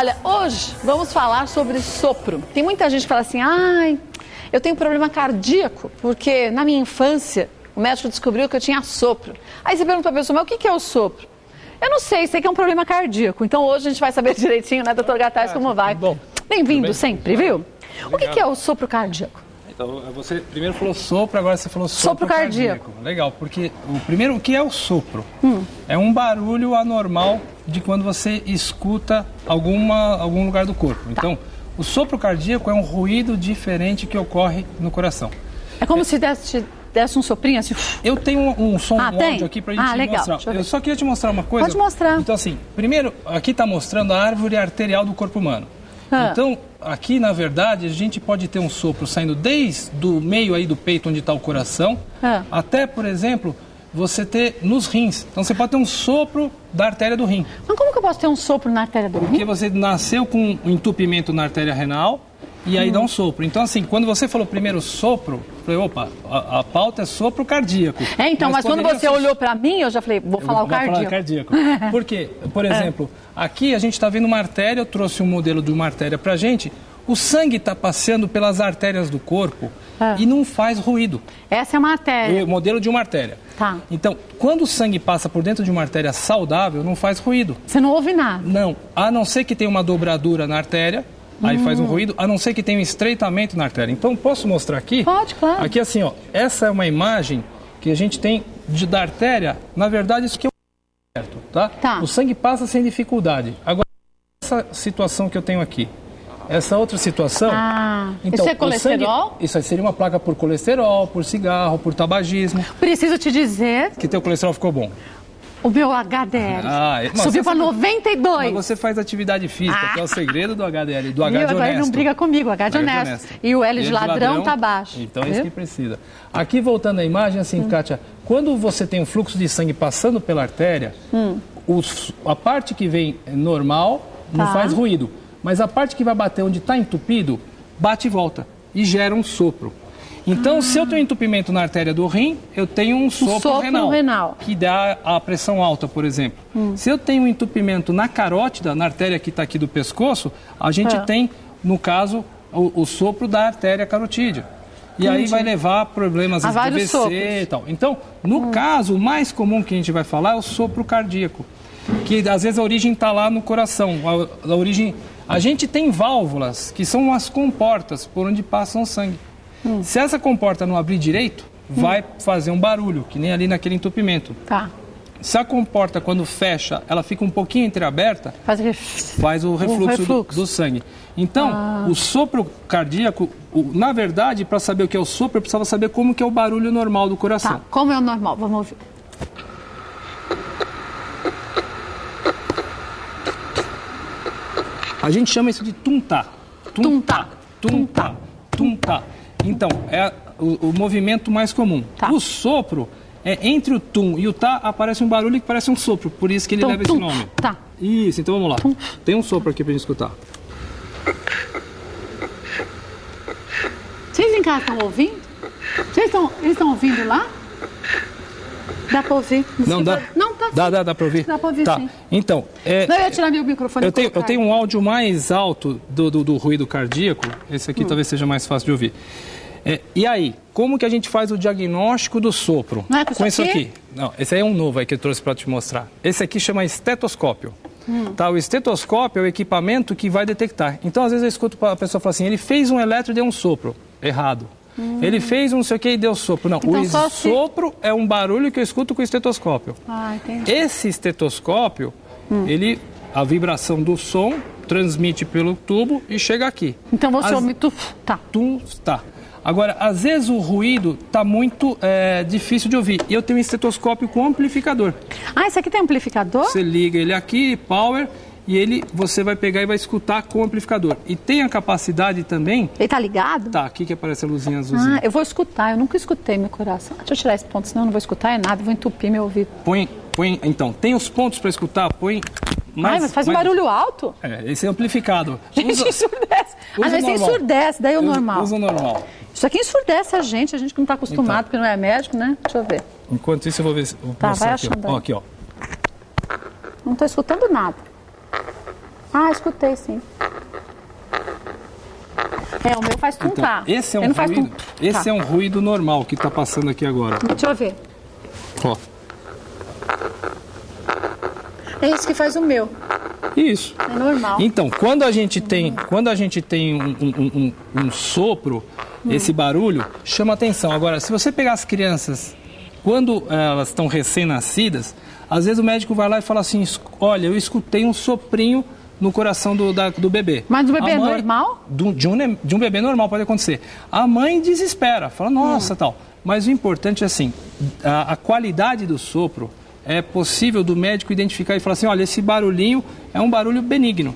Olha, hoje vamos falar sobre sopro. Tem muita gente que fala assim, ai, eu tenho problema cardíaco, porque na minha infância o médico descobriu que eu tinha sopro. Aí você pergunta para a pessoa, mas o que é o sopro? Eu não sei que é um problema cardíaco. Então hoje a gente vai saber direitinho, né, doutor Gataz, como vai. Bom, bem-vindo sempre, viu? O que é o sopro cardíaco? Então, você primeiro falou sopro, agora você falou sopro cardíaco. Legal, porque o que é o sopro? É um barulho anormal de quando você escuta algum lugar do corpo. Então, o sopro cardíaco é um ruído diferente que ocorre no coração. É como se desse um soprinho assim? Eu tenho um som, um áudio aqui pra gente legal. mostrar. Eu só queria te mostrar uma coisa. Pode mostrar. Então, assim, primeiro, aqui está mostrando a árvore arterial do corpo humano. Então, aqui, na verdade, a gente pode ter um sopro saindo desde o meio aí do peito, onde está o coração, até, por exemplo, você ter nos rins. Então, você pode ter um sopro da artéria do rim. Mas como que eu posso ter um sopro na artéria do rim? Porque você nasceu com um entupimento na artéria renal e aí dá um sopro. Então, assim, quando você falou primeiro sopro, eu falei, opa, a pauta é sopro cardíaco. Mas quando você olhou para mim, eu já falei, vou falar o cardíaco. Por quê? Por exemplo, aqui a gente está vendo uma artéria, eu trouxe um modelo de uma artéria para a gente, o sangue está passeando pelas artérias do corpo e não faz ruído. Essa é uma artéria. O modelo de uma artéria. Tá. Então, quando o sangue passa por dentro de uma artéria saudável, não faz ruído. Você não ouve nada? Não, a não ser que tenha uma dobradura na artéria, aí faz um ruído, a não ser que tenha um estreitamento na artéria. Então, posso mostrar aqui? Pode, claro. Aqui assim, ó, essa é uma imagem que a gente tem da artéria. Na verdade, isso aqui é o certo, tá? O sangue passa sem dificuldade. Agora, essa situação que eu tenho aqui, essa outra situação... Então, isso é colesterol? Isso aí seria uma placa por colesterol, por cigarro, por tabagismo. Preciso te dizer... Que teu colesterol ficou bom. O meu HDL subiu para 92. Mas você faz atividade física, que é o segredo do HDL, do H de honesto. Agora ele não briga comigo, H de honesto. E o L de ladrão tá baixo. Então é isso que precisa. Aqui, voltando à imagem, assim, Kátia, quando você tem um fluxo de sangue passando pela artéria, a parte que vem normal não faz ruído. Mas a parte que vai bater onde está entupido, bate e volta. E gera um sopro. Então, se eu tenho entupimento na artéria do rim, eu tenho um sopro renal, que dá a pressão alta, por exemplo. Se eu tenho um entupimento na carótida, na artéria que está aqui do pescoço, a gente tem, no caso, o sopro da artéria carotídea. E aí vai levar a problemas de AVC e tal. Então, no caso, o mais comum que a gente vai falar é o sopro cardíaco, que às vezes a origem está lá no coração. A gente tem válvulas, que são as comportas por onde passam o sangue. Se essa comporta não abrir direito, vai fazer um barulho, que nem ali naquele entupimento. Se a comporta, quando fecha, ela fica um pouquinho entreaberta, faz o refluxo do sangue. Então, o sopro cardíaco, na verdade, para saber o que é o sopro, eu precisava saber como que é o barulho normal do coração. Como é o normal? Vamos ouvir. A gente chama isso de tum-tá. Tum-tá, tum-tá, tum-tá. Então, é o movimento mais comum. O sopro, entre o tum e o tá, aparece um barulho que parece um sopro, por isso que ele leva esse nome. Isso, então vamos lá. Tem um sopro aqui pra gente escutar. Vocês em casa estão ouvindo? Eles estão ouvindo lá? Dá pra ouvir? Não, dá. Não, tá. Dá pra ouvir? Dá pra ouvir, sim. Então, não, eu ia tirar meu microfone. Eu tenho um áudio mais alto do ruído cardíaco. Esse aqui talvez seja mais fácil de ouvir. E aí, como que a gente faz o diagnóstico do sopro? Não é com isso aqui? Não, esse aí é um novo aí que eu trouxe para te mostrar. Esse aqui chama estetoscópio. O estetoscópio é o equipamento que vai detectar. Então, às vezes eu escuto a pessoa falar assim, ele fez um eletro e deu um sopro. Errado. Ele fez um não sei o que e deu sopro. Não, então, o sopro é um barulho que eu escuto com o estetoscópio. Entendi. Esse estetoscópio, a vibração do som transmite pelo tubo e chega aqui. Então você ouve tá. Agora, às vezes o ruído está muito difícil de ouvir. E eu tenho um estetoscópio com amplificador. Esse aqui tem amplificador? Você liga ele aqui, power, e você vai pegar e vai escutar com o amplificador. E tem a capacidade também... Ele tá ligado? Tá, aqui que aparece a luzinha azulzinha. Eu vou escutar, eu nunca escutei meu coração. Deixa eu tirar esse ponto, senão eu não vou escutar nada, vou entupir meu ouvido. Então, tem os pontos para escutar, mas faz um barulho alto? Esse é amplificado. Gente, ensurdece. Às vezes ensurdece, daí é o normal. Usa o normal. Isso aqui ensurdece a gente que não está acostumado, porque não é médico, né? Deixa eu ver. Enquanto isso, eu vou ver se... Vai achando. Aqui, ó. Não estou escutando nada. Ah, escutei, sim. O meu faz tuntar. Então, esse é um ruído normal que está passando aqui agora. Deixa eu ver. Ó. É isso que faz o meu. Isso. É normal. Então, quando a gente tem um sopro, esse barulho chama atenção. Agora, se você pegar as crianças, quando elas estão recém-nascidas, às vezes o médico vai lá e fala assim, olha, eu escutei um soprinho no coração do bebê. Mas do bebê é normal? De um bebê normal pode acontecer. A mãe desespera, fala, nossa, tal. Mas o importante é assim, a qualidade do sopro é possível do médico identificar e falar assim, olha, esse barulhinho é um barulho benigno.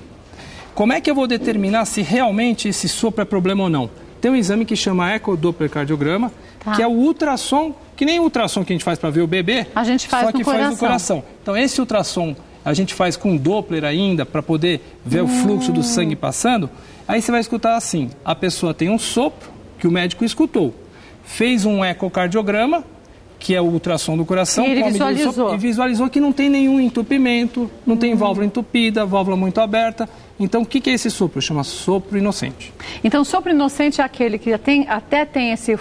Como é que eu vou determinar se realmente esse sopro é problema ou não? Tem um exame que chama ecodopplercardiograma, que é o ultrassom, que nem o ultrassom que a gente faz para ver o bebê, a gente faz só que no faz no coração. Então esse ultrassom a gente faz com Doppler ainda, para poder ver o fluxo do sangue passando. Aí você vai escutar assim, a pessoa tem um sopro que o médico escutou, fez um ecocardiograma, que é o ultrassom do coração, e ele visualizou. E visualizou que não tem nenhum entupimento, não tem válvula entupida, válvula muito aberta. Então, o que é esse sopro? Chama sopro inocente. Então, sopro inocente é aquele que até tem esse...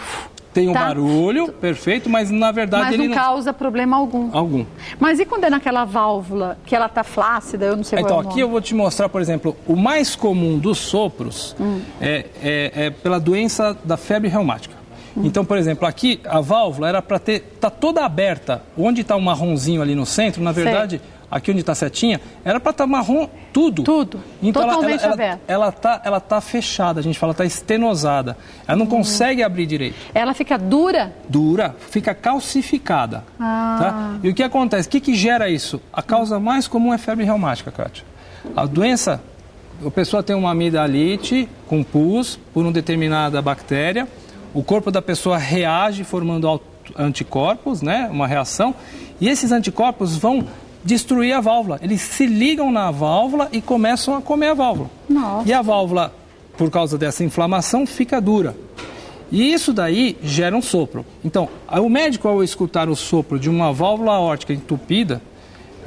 Tem um barulho, perfeito, mas na verdade mas ele não causa problema algum. Algum. Mas e quando é naquela válvula que ela está flácida, eu não sei qual é o nome. Aqui eu vou te mostrar, por exemplo, o mais comum dos sopros é pela doença da febre reumática. Então, por exemplo, aqui a válvula era para tá toda aberta. Onde está o marronzinho ali no centro, na verdade, aqui onde está a setinha, era para estar marrom tudo. Tudo. Então, totalmente aberta. Ela tá fechada, a gente fala, está estenosada. Ela não consegue abrir direito. Ela fica dura? Dura, fica calcificada. Tá? E o que acontece? O que gera isso? A causa mais comum é febre reumática, Kátia. A doença, a pessoa tem uma amidalite com pus por uma determinada bactéria. O corpo da pessoa reage formando anticorpos, né? Uma reação, e esses anticorpos vão destruir a válvula. Eles se ligam na válvula e começam a comer a válvula. Nossa. E a válvula, por causa dessa inflamação, fica dura. E isso daí gera um sopro. Então, o médico, ao escutar o sopro de uma válvula aórtica entupida,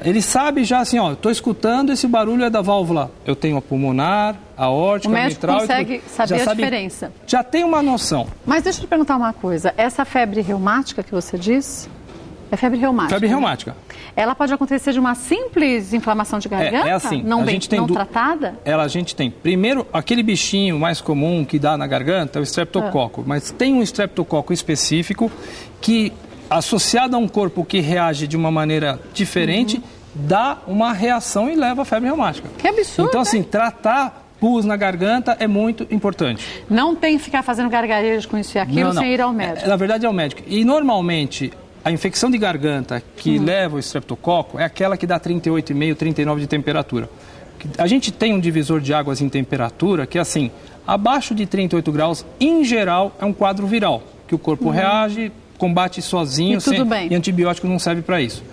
ele sabe já assim, ó, estou escutando esse barulho é da válvula. Eu tenho a pulmonar, a aórtica, a mitral. O médico consegue saber a diferença. Já tem uma noção. Mas deixa eu te perguntar uma coisa. Essa febre reumática que você disse, é febre reumática? Febre reumática. Ela pode acontecer de uma simples inflamação de garganta? É assim. Não tratada? A gente tem, primeiro, aquele bichinho mais comum que dá na garganta é o streptococo. Mas tem um streptococo específico que, associado a um corpo que reage de uma maneira diferente, dá uma reação e leva a febre reumática. Que absurdo, então, assim, tratar pus na garganta é muito importante. Não tem que ficar fazendo gargarejos com isso e aquilo sem ir ao médico. Na verdade, é o médico. E, normalmente, a infecção de garganta que leva o streptococo é aquela que dá 38,5, 39 de temperatura. A gente tem um divisor de águas em temperatura que, assim, abaixo de 38 graus, em geral, é um quadro viral, que o corpo reage, combate sozinho, e antibiótico não serve para isso.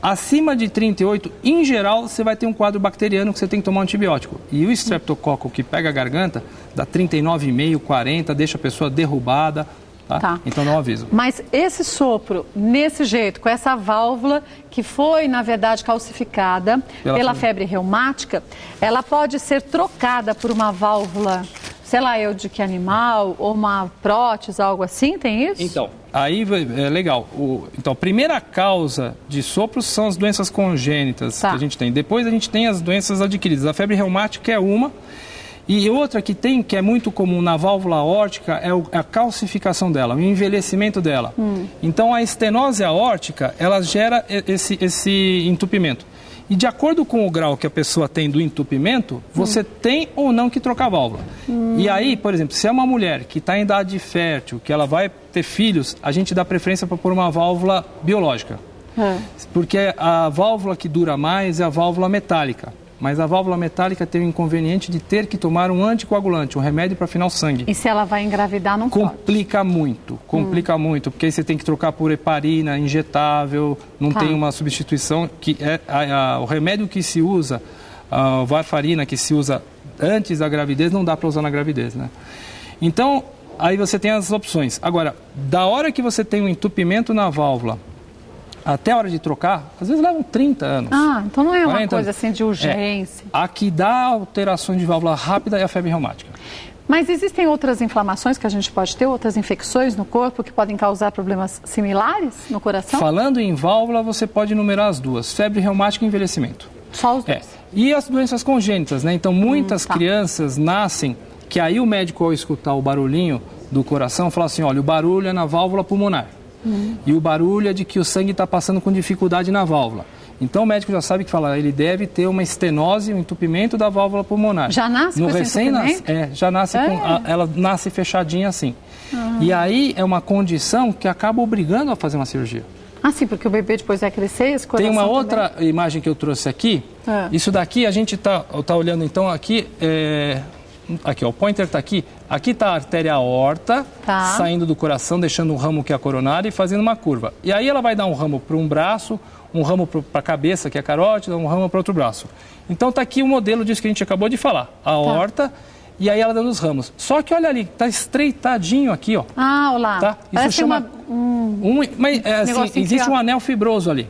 Acima de 38, em geral, você vai ter um quadro bacteriano que você tem que tomar um antibiótico. E o streptococo que pega a garganta, dá 39,5, 40, deixa a pessoa derrubada. Tá? Então dá um aviso. Mas esse sopro, nesse jeito, com essa válvula que foi, na verdade, calcificada pela febre reumática, ela pode ser trocada por uma válvula, sei lá, de que animal, ou uma prótese, algo assim, tem isso? Então, aí é legal. Então, a primeira causa de sopros são as doenças congênitas que a gente tem. Depois a gente tem as doenças adquiridas. A febre reumática é uma. E outra que é muito comum na válvula aórtica é a calcificação dela, o envelhecimento dela. Então, a estenose aórtica, ela gera esse entupimento. E de acordo com o grau que a pessoa tem do entupimento, você tem ou não que trocar a válvula. E aí, por exemplo, se é uma mulher que está em idade fértil, que ela vai ter filhos, a gente dá preferência para pôr uma válvula biológica. Porque a válvula que dura mais é a válvula metálica. Mas a válvula metálica tem o inconveniente de ter que tomar um anticoagulante, um remédio para afinar o sangue. E se ela vai engravidar, não pode? Complica muito, porque aí você tem que trocar por heparina injetável, não tem uma substituição, que é o remédio que se usa, a varfarina que se usa antes da gravidez, não dá para usar na gravidez, né? Então, aí você tem as opções. Agora, da hora que você tem um entupimento na válvula, até a hora de trocar, às vezes levam 30 anos. Ah, então não é uma 40 coisa assim de urgência. A que dá alterações de válvula rápida é a febre reumática. Mas existem outras inflamações que a gente pode ter, outras infecções no corpo que podem causar problemas similares no coração? Falando em válvula, você pode enumerar as duas, febre reumática e envelhecimento. Só os dois? E as doenças congênitas, né? Então, muitas crianças nascem, que aí o médico, ao escutar o barulhinho do coração, fala assim, olha, o barulho é na válvula pulmonar. E o barulho é de que o sangue está passando com dificuldade na válvula. Então o médico já sabe que fala, ele deve ter uma estenose, um entupimento da válvula pulmonar. Já nasce no com esse entupimento? já nasce ela nasce fechadinha assim. E aí é uma condição que acaba obrigando a fazer uma cirurgia. Ah, sim, porque o bebê depois vai crescer e esse coração Tem uma também. outra imagem que eu trouxe aqui. Isso daqui a gente tá olhando então aqui, aqui ó, o pointer está aqui. Aqui está a artéria aorta saindo do coração, deixando um ramo que é a coronária e fazendo uma curva. E aí ela vai dar um ramo para um braço, um ramo para a cabeça, que é a carótida, um ramo para outro braço. Então está aqui o modelo disso que a gente acabou de falar. A aorta e aí ela dando os ramos. Só que olha ali, está estreitadinho aqui, ó. Ah, olha lá. Tá? Isso chama... Mas assim, existe um anel fibroso ali.